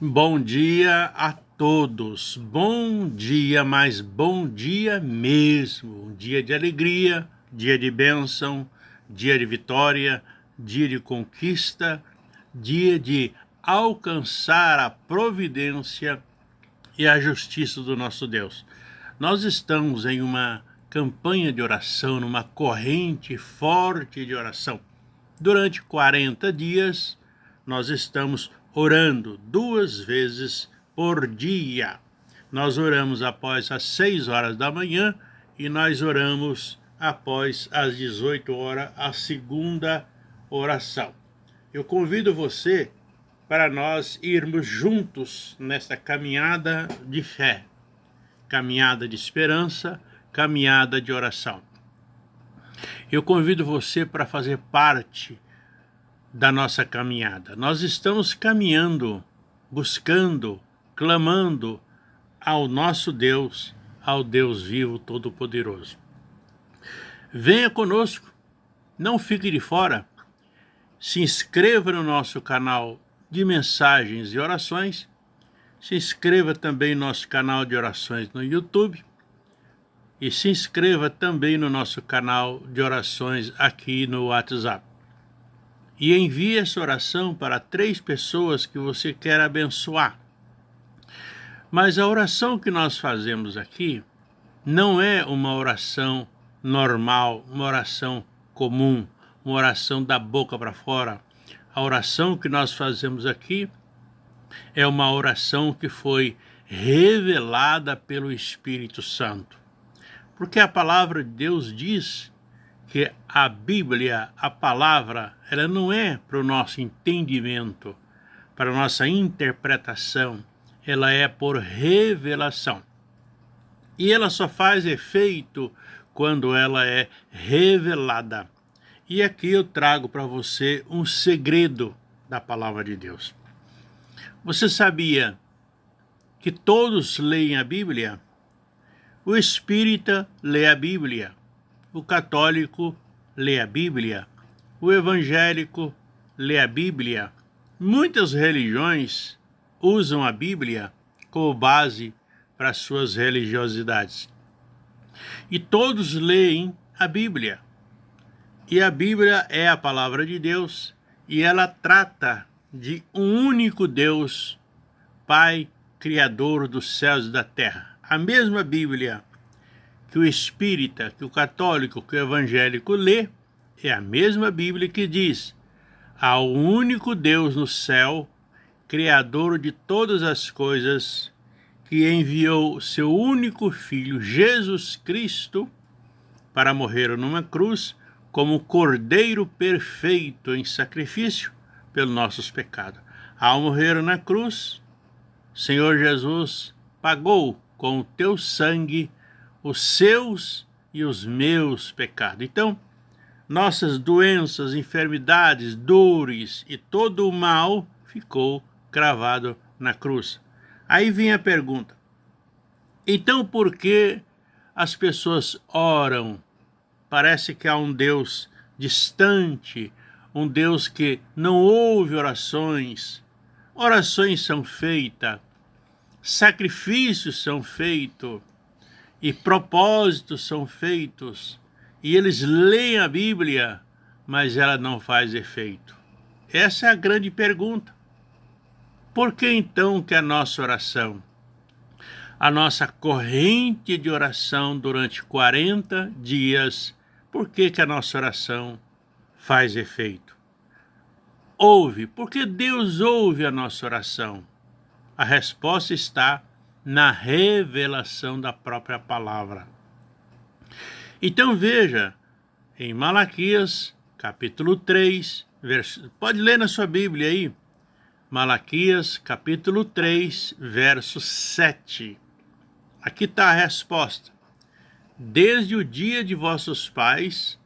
Bom dia a todos, bom dia, mas bom dia mesmo, um dia de alegria, dia de bênção, dia de vitória, dia de conquista, dia de alcançar a providência e a justiça do nosso Deus. Nós estamos em uma campanha de oração, numa corrente forte de oração. Durante 40 dias, nós estamos orando 2 vezes por dia. Nós oramos após as 6 horas da manhã e nós oramos após as 18 horas, a segunda oração. Eu convido você para nós irmos juntos nessa caminhada de fé, caminhada de esperança, caminhada de oração. Eu convido você para fazer parte da nossa caminhada. Nós estamos caminhando, buscando, clamando ao nosso Deus, ao Deus vivo todo-poderoso. Venha conosco, não fique de fora. Se inscreva no nosso canal de mensagens e orações. Se inscreva também no nosso canal de orações no YouTube. E se inscreva também no nosso canal de orações aqui no WhatsApp. E envie essa oração para 3 pessoas que você quer abençoar. Mas a oração que nós fazemos aqui não é uma oração normal, uma oração comum, uma oração da boca para fora. A oração que nós fazemos aqui é uma oração que foi revelada pelo Espírito Santo. Porque a palavra de Deus diz que a Bíblia, a palavra, ela não é para o nosso entendimento, para a nossa interpretação, ela é por revelação. E ela só faz efeito quando ela é revelada. E aqui eu trago para você um segredo da palavra de Deus. Você sabia que todos leem a Bíblia? O espírita lê a Bíblia. O católico lê a Bíblia, o evangélico lê a Bíblia. Muitas religiões usam a Bíblia como base para suas religiosidades. E todos leem a Bíblia. E a Bíblia é a palavra de Deus e ela trata de um único Deus, Pai, Criador dos céus e da terra. A mesma Bíblia que o espírita, que o católico, que o evangélico lê, é a mesma Bíblia que diz: há um único Deus no céu, Criador de todas as coisas, que enviou seu único Filho, Jesus Cristo, para morrer numa cruz, como cordeiro perfeito em sacrifício pelos nossos pecados. Ao morrer na cruz, Senhor Jesus pagou com o teu sangue os seus e os meus pecados. Então, nossas doenças, enfermidades, dores e todo o mal ficou cravado na cruz. Aí vem a pergunta: então por que as pessoas oram? Parece que há um Deus distante, um Deus que não ouve orações. Orações são feitas, sacrifícios são feitos, e propósitos são feitos, e eles leem a Bíblia, mas ela não faz efeito. Essa é a grande pergunta. Por que então que a nossa oração, a nossa corrente de oração durante 40 dias, por que a nossa oração faz efeito? Ouve, porque Deus ouve a nossa oração. A resposta está na revelação da própria palavra. Então veja, em Malaquias, capítulo 3, pode ler na sua Bíblia aí, Malaquias, capítulo 3, verso 7. Aqui está a resposta. Desde o dia de vossos pais,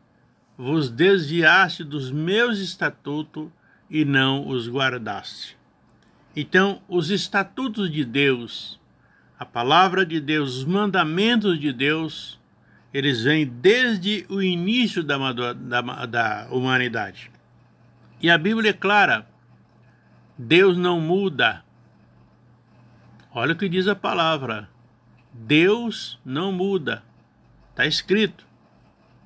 vos desviaste dos meus estatutos e não os guardaste. Então, os estatutos de Deus, a palavra de Deus, os mandamentos de Deus, eles vêm desde o início da humanidade. E a Bíblia é clara: Deus não muda, Olha o que diz a palavra. Deus não muda. Está escrito.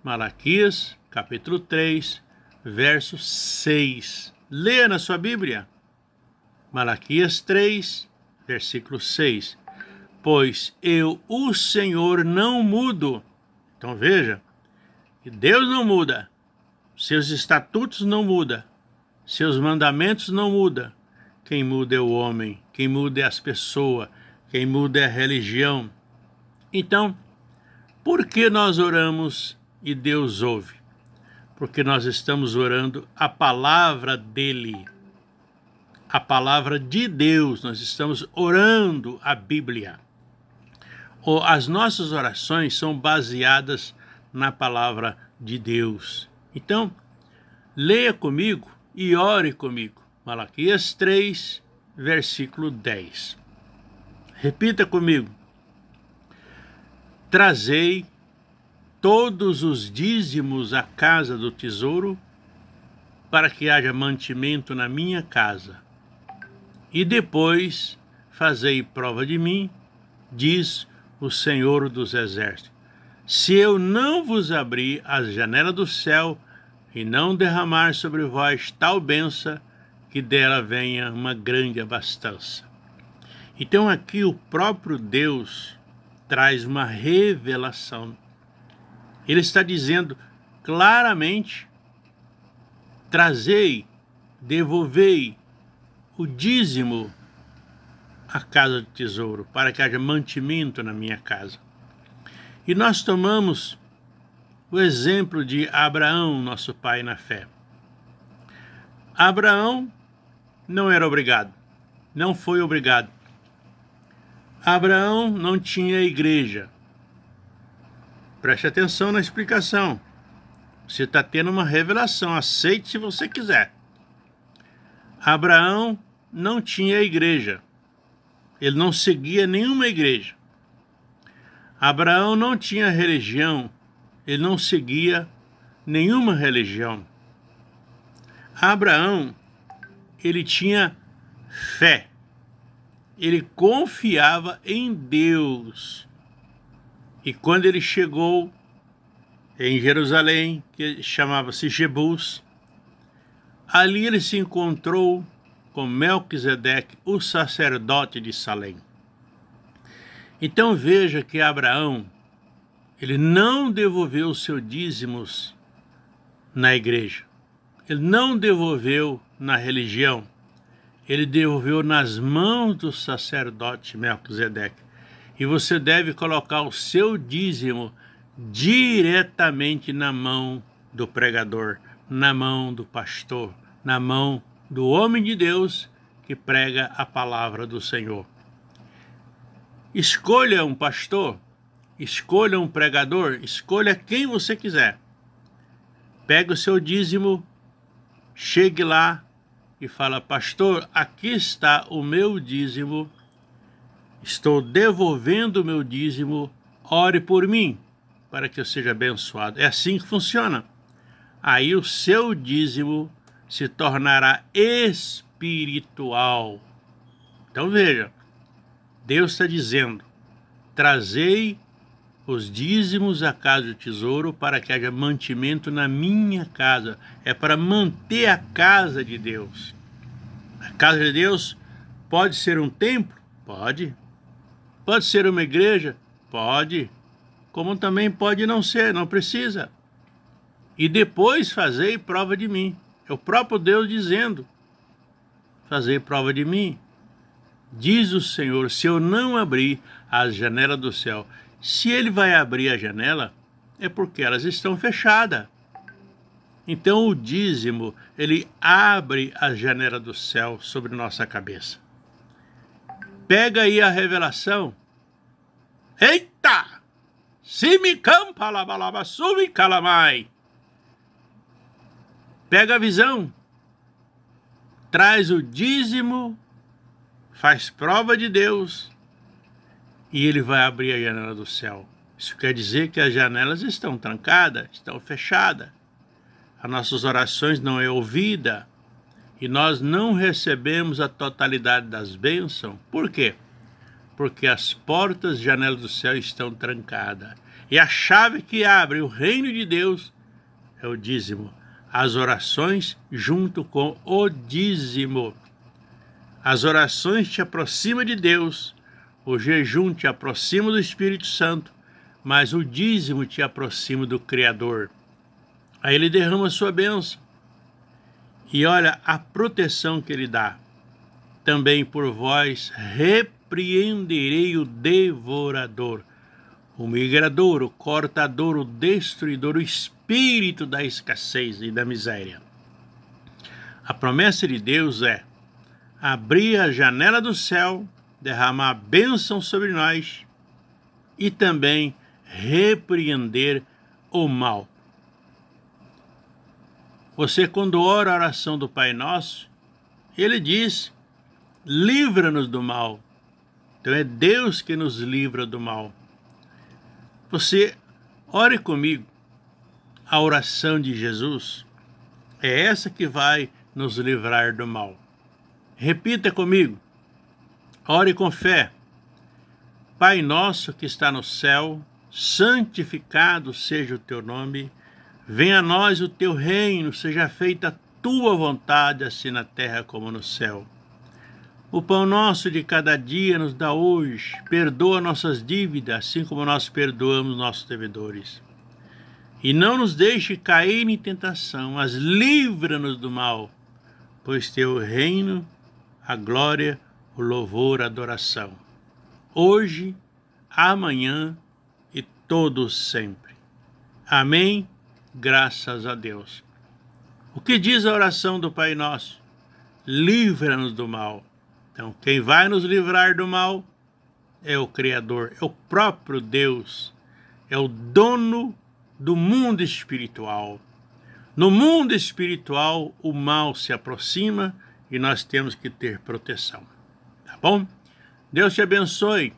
Malaquias, capítulo 3, verso 6. Leia na sua Bíblia. Malaquias 3, versículo 6. Pois eu, o Senhor, não mudo. Então veja, que Deus não muda. Seus estatutos não mudam. Seus mandamentos não mudam. Quem muda é o homem. Quem muda é as pessoas. Quem muda é a religião. Então, por que nós oramos e Deus ouve? Porque nós estamos orando a palavra dele. A palavra de Deus. Nós estamos orando a Bíblia. As nossas orações são baseadas na palavra de Deus. Então, leia comigo e ore comigo. Malaquias 3, versículo 10. Repita comigo. Trazei todos os dízimos à casa do tesouro, para que haja mantimento na minha casa. E depois fazei prova de mim, diz o Senhor dos Exércitos. Se eu não vos abrir as janelas do céu e não derramar sobre vós tal bênção, que dela venha uma grande abastança. Então aqui o próprio Deus traz uma revelação. Ele está dizendo claramente: trazei, devolvei o dízimo à casa do tesouro, para que haja mantimento na minha casa. E nós tomamos o exemplo de Abraão, nosso pai na fé. Abraão não era obrigado, não foi obrigado. Abraão não tinha igreja. Preste atenção na explicação. Você está tendo uma revelação, aceite se você quiser. Abraão não tinha igreja. Ele não seguia nenhuma igreja. Abraão não tinha religião. Ele não seguia nenhuma religião. Abraão, ele tinha fé. Ele confiava em Deus. E quando ele chegou em Jerusalém, que chamava-se Jebus, ali ele se encontrou com Melquisedeque, o sacerdote de Salém. Então veja que Abraão, ele não devolveu os seus dízimos na igreja. Ele não devolveu na religião. Ele devolveu nas mãos do sacerdote Melquisedeque. E você deve colocar o seu dízimo diretamente na mão do pregador, na mão do pastor, na mão do homem de Deus que prega a palavra do Senhor. Escolha um pastor, escolha um pregador, escolha quem você quiser. Pega o seu dízimo, chegue lá e fala: pastor, aqui está o meu dízimo, estou devolvendo o meu dízimo, ore por mim, para que eu seja abençoado. É assim que funciona. Aí o seu dízimo se tornará espiritual. Então veja, Deus está dizendo: trazei os dízimos à casa do tesouro, para que haja mantimento na minha casa. É para manter a casa de Deus. A casa de Deus pode ser um templo? Pode. Pode ser uma igreja? Pode. Como também pode não ser, não precisa. E depois fazei prova de mim. É o próprio Deus dizendo: fazei prova de mim. Diz o Senhor: se eu não abrir as janelas do céu. Se ele vai abrir a janela, é porque elas estão fechadas. Então o dízimo, ele abre a janela do céu sobre nossa cabeça. Pega aí a revelação. Eita! Se me campa labalaba, sumi calamai. Pega a visão. Traz o dízimo, faz prova de Deus, e ele vai abrir a janela do céu. Isso quer dizer que as janelas estão trancadas, estão fechadas. As nossas orações não é ouvida e nós não recebemos a totalidade das bênçãos. Por quê? porque as portas e janelas do céu estão trancadas. E a chave que abre o reino de Deus é o dízimo. As orações junto com o dízimo. As orações te aproximam de Deus, o jejum te aproxima do Espírito Santo, mas o dízimo te aproxima do Criador. Aí ele derrama a sua bênção. E olha a proteção que ele dá. Também por vós repreenderei o devorador, o migrador, o cortador, o destruidor, o espírito da escassez e da miséria. A promessa de Deus é abrir a janela do céu, derramar a bênção sobre nós e também repreender o mal. Você, quando ora a oração do Pai Nosso, ele diz: livra-nos do mal. Então é Deus que nos livra do mal. Você ore comigo. A oração de Jesus é essa que vai nos livrar do mal. Repita comigo. Ore com fé. Pai nosso que está no céu, santificado seja o teu nome. Venha a nós o teu reino, seja feita a tua vontade, assim na terra como no céu. O pão nosso de cada dia nos dá hoje. Perdoa nossas dívidas, assim como nós perdoamos nossos devedores. E não nos deixe cair em tentação, mas livra-nos do mal, pois teu reino, a glória, o louvor, a adoração. Hoje, amanhã e todos sempre. Amém. Graças a Deus. O que diz a oração do Pai Nosso? Livra-nos do mal. Então, quem vai nos livrar do mal é o Criador, é o próprio Deus, é o dono do mundo espiritual. No mundo espiritual, o mal se aproxima e nós temos que ter proteção. Tá bom? Deus te abençoe.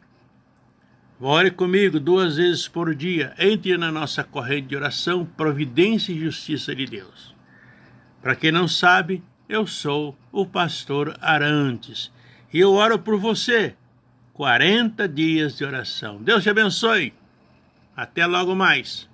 Ore comigo 2 vezes por dia. Entre na nossa corrente de oração, providência e justiça de Deus. Para quem não sabe, eu sou o pastor Arantes. E eu oro por você. 40 dias de oração. Deus te abençoe. Até logo mais.